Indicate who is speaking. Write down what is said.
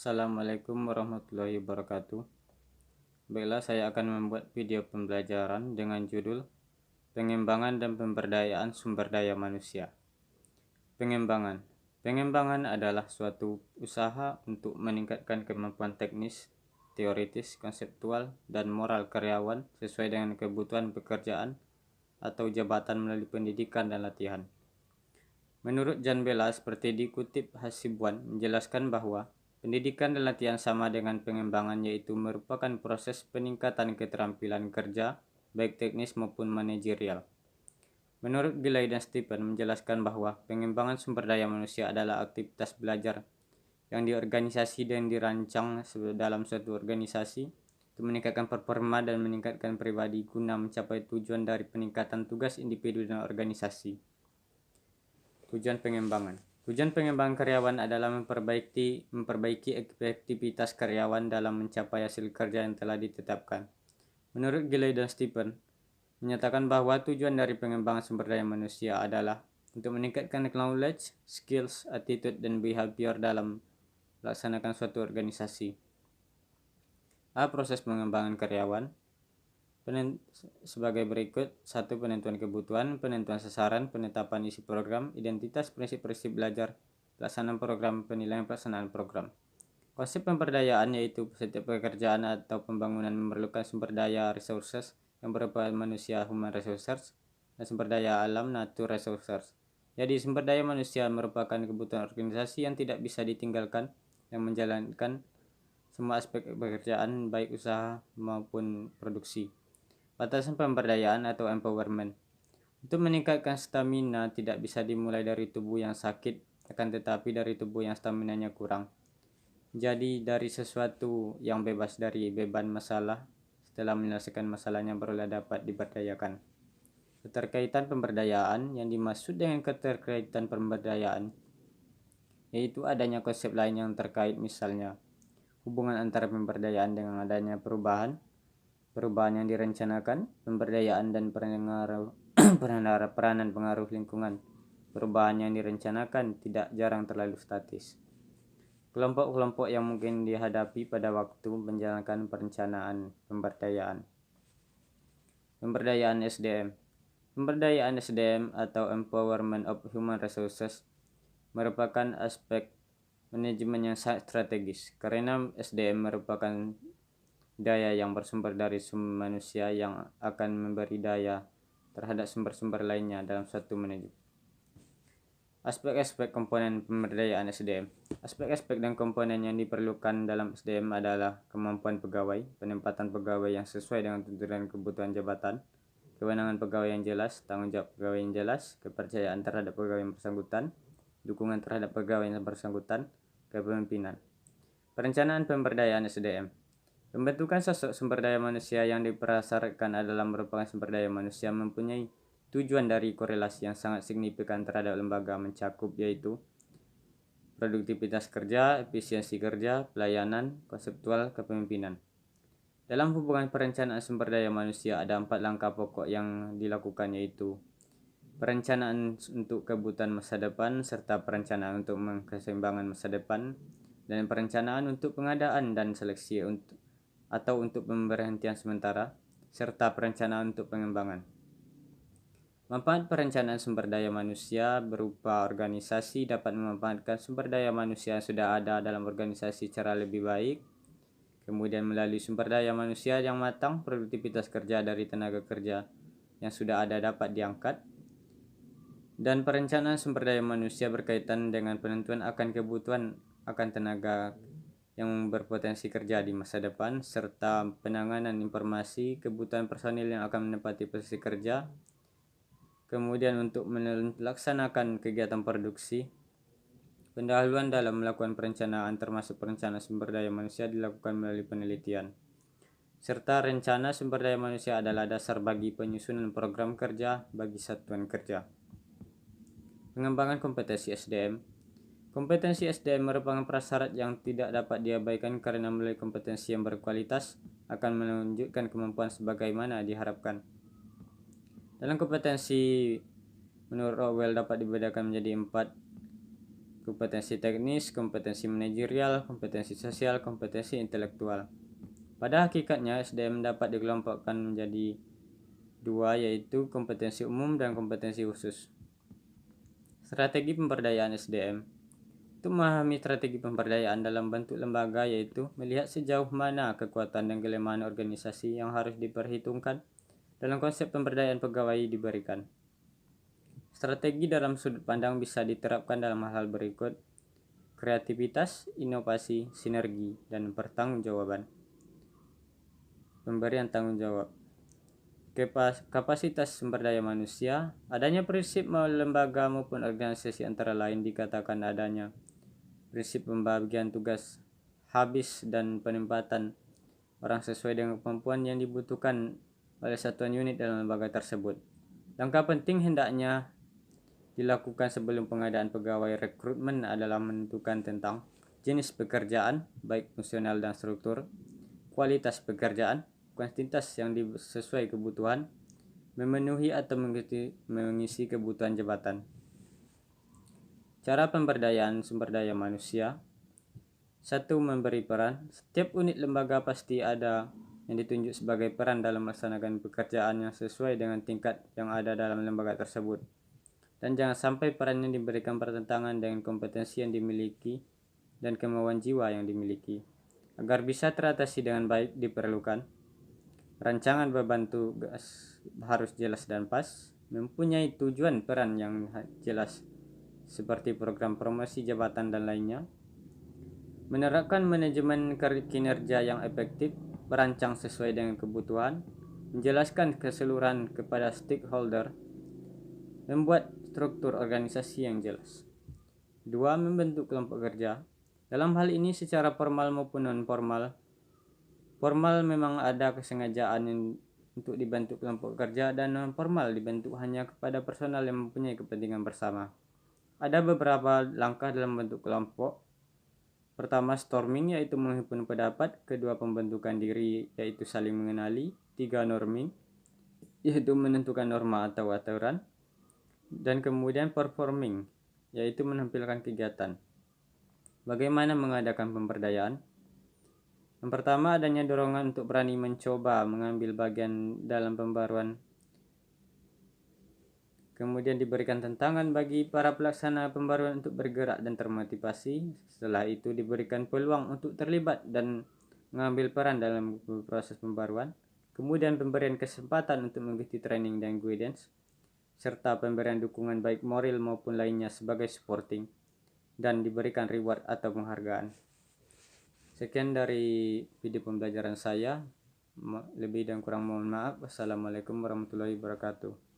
Speaker 1: Assalamualaikum warahmatullahi wabarakatuh. Baiklah, saya akan membuat video pembelajaran dengan judul Pengembangan dan Pemberdayaan Sumber Daya Manusia. Pengembangan adalah suatu usaha untuk meningkatkan kemampuan teknis, teoritis, konseptual, dan moral karyawan sesuai dengan kebutuhan pekerjaan atau jabatan melalui pendidikan dan latihan. Menurut Jan Bela, seperti dikutip Hasibuan, menjelaskan bahwa pendidikan dan latihan sama dengan pengembangan, yaitu merupakan proses peningkatan keterampilan kerja, baik teknis maupun manajerial. Menurut Gilay dan Stephen menjelaskan bahwa pengembangan sumber daya manusia adalah aktivitas belajar yang diorganisasi dan dirancang dalam suatu organisasi untuk meningkatkan performa dan meningkatkan pribadi guna mencapai tujuan dari peningkatan tugas individu dan organisasi. Tujuan pengembangan karyawan adalah memperbaiki efektivitas karyawan dalam mencapai hasil kerja yang telah ditetapkan. Menurut Gilay dan Stephen menyatakan bahwa tujuan dari pengembangan sumber daya manusia adalah untuk meningkatkan knowledge, skills, attitude, dan behavior dalam melaksanakan suatu organisasi. Proses pengembangan karyawan sebagai berikut: 1. Penentuan kebutuhan, penentuan sasaran, penetapan isi program, identitas, prinsip-prinsip belajar, pelaksanaan program, penilaian pelaksanaan program. Konsep pemberdayaan yaitu setiap pekerjaan atau pembangunan memerlukan sumber daya resources yang berupa manusia human resources dan sumber daya alam nature resources. Jadi sumber daya manusia merupakan kebutuhan organisasi yang tidak bisa ditinggalkan yang menjalankan semua aspek pekerjaan baik usaha maupun produksi. Batasan pemberdayaan atau empowerment. Untuk meningkatkan stamina tidak bisa dimulai dari tubuh yang sakit, akan tetapi dari tubuh yang staminanya kurang. Jadi dari sesuatu yang bebas dari beban masalah, setelah menyelesaikan masalahnya barulah dapat diberdayakan. Keterkaitan pemberdayaan, yang dimaksud dengan keterkaitan pemberdayaan yaitu adanya konsep lain yang terkait, misalnya hubungan antara pemberdayaan dengan adanya perubahan yang direncanakan, pemberdayaan dan peranan pengaruh lingkungan. Perubahan yang direncanakan tidak jarang terlalu statis. Kelompok-kelompok yang mungkin dihadapi pada waktu menjalankan perencanaan pemberdayaan. Pemberdayaan SDM. Pemberdayaan SDM atau Empowerment of Human Resources merupakan aspek manajemen yang sangat strategis, karena SDM merupakan daya yang bersumber dari sumber manusia yang akan memberi daya terhadap sumber-sumber lainnya dalam suatu manajemen. Aspek-aspek komponen pemberdayaan SDM. Aspek-aspek dan komponen yang diperlukan dalam SDM adalah kemampuan pegawai, penempatan pegawai yang sesuai dengan tuntutan kebutuhan jabatan, kewenangan pegawai yang jelas, tanggung jawab pegawai yang jelas, kepercayaan terhadap pegawai yang bersangkutan, dukungan terhadap pegawai yang bersangkutan, kepemimpinan. Perencanaan pemberdayaan SDM. Pembentukan sosok sumber daya manusia yang diprasyaratkan adalah merupakan sumber daya manusia mempunyai tujuan dari korelasi yang sangat signifikan terhadap lembaga mencakup, yaitu produktivitas kerja, efisiensi kerja, pelayanan, konseptual, kepemimpinan. Dalam hubungan perencanaan sumber daya manusia ada 4 langkah pokok yang dilakukan, yaitu perencanaan untuk kebutuhan masa depan, serta perencanaan untuk keseimbangan masa depan, dan perencanaan untuk pengadaan dan seleksi untuk pemberhentian sementara, serta perencanaan untuk pengembangan. Manfaat perencanaan sumber daya manusia berupa organisasi dapat memanfaatkan sumber daya manusia yang sudah ada dalam organisasi secara lebih baik. Kemudian melalui sumber daya manusia yang matang, produktivitas kerja dari tenaga kerja yang sudah ada dapat diangkat. Dan perencanaan sumber daya manusia berkaitan dengan penentuan akan kebutuhan akan tenaga yang berpotensi kerja di masa depan, serta penanganan informasi kebutuhan personil yang akan menempati posisi kerja. Kemudian untuk melaksanakan kegiatan produksi, pendahuluan dalam melakukan perencanaan termasuk perencanaan sumber daya manusia dilakukan melalui penelitian. Serta rencana sumber daya manusia adalah dasar bagi penyusunan program kerja bagi satuan kerja. Pengembangan kompetensi SDM. Kompetensi SDM merupakan prasyarat yang tidak dapat diabaikan karena melalui kompetensi yang berkualitas akan menunjukkan kemampuan sebagaimana diharapkan. Dalam kompetensi menurut Rowell dapat dibedakan menjadi 4 kompetensi teknis, kompetensi manajerial, kompetensi sosial, kompetensi intelektual. Pada hakikatnya SDM dapat dikelompokkan menjadi dua, yaitu kompetensi umum dan kompetensi khusus. Strategi pemberdayaan SDM. Untuk memahami strategi pemberdayaan dalam bentuk lembaga, yaitu melihat sejauh mana kekuatan dan kelemahan organisasi yang harus diperhitungkan dalam konsep pemberdayaan pegawai diberikan. Strategi dalam sudut pandang bisa diterapkan dalam hal-hal berikut: kreativitas, inovasi, sinergi, dan pertanggungjawaban. Pemberian tanggung jawab. Kapasitas sumber daya manusia. Adanya prinsip lembaga maupun organisasi antara lain dikatakan adanya prinsip pembagian tugas habis dan penempatan orang sesuai dengan kemampuan yang dibutuhkan oleh satuan unit dalam lembaga tersebut. Langkah penting hendaknya dilakukan sebelum pengadaan pegawai rekrutmen adalah menentukan tentang jenis pekerjaan, baik fungsional dan struktur, kualitas pekerjaan, kuantitas yang sesuai kebutuhan, memenuhi atau mengisi kebutuhan jabatan. Cara pemberdayaan sumber daya manusia. 1. Memberi peran. Setiap unit lembaga pasti ada yang ditunjuk sebagai peran dalam melaksanakan pekerjaan yang sesuai dengan tingkat yang ada dalam lembaga tersebut. Dan jangan sampai peran yang diberikan bertentangan dengan kompetensi yang dimiliki dan kemauan jiwa yang dimiliki. Agar bisa teratasi dengan baik diperlukan rancangan beban tugas harus jelas dan pas, mempunyai tujuan peran yang jelas seperti program promosi jabatan dan lainnya, menerapkan manajemen kinerja yang efektif, merancang sesuai dengan kebutuhan, menjelaskan keseluruhan kepada stakeholder, membuat struktur organisasi yang jelas. 2. Membentuk kelompok kerja. Dalam hal ini secara formal maupun non-formal. Formal memang ada kesengajaan untuk dibentuk kelompok kerja, dan non-formal dibentuk hanya kepada personal yang mempunyai kepentingan bersama. Ada beberapa langkah dalam bentuk kelompok. Pertama, storming, yaitu menghimpun pendapat. Kedua, pembentukan diri, yaitu saling mengenali. 3. Norming, yaitu menentukan norma atau aturan. Dan kemudian performing, yaitu menampilkan kegiatan. Bagaimana mengadakan pemberdayaan? Yang pertama, adanya dorongan untuk berani mencoba mengambil bagian dalam pembaruan. Kemudian diberikan tantangan bagi para pelaksana pembaruan untuk bergerak dan termotivasi. Setelah itu diberikan peluang untuk terlibat dan mengambil peran dalam proses pembaruan. Kemudian pemberian kesempatan untuk mengikuti training dan guidance, serta pemberian dukungan baik moral maupun lainnya sebagai supporting, dan diberikan reward atau penghargaan. Sekian dari video pembelajaran saya. Lebih dan kurang mohon maaf. Wassalamualaikum warahmatullahi wabarakatuh.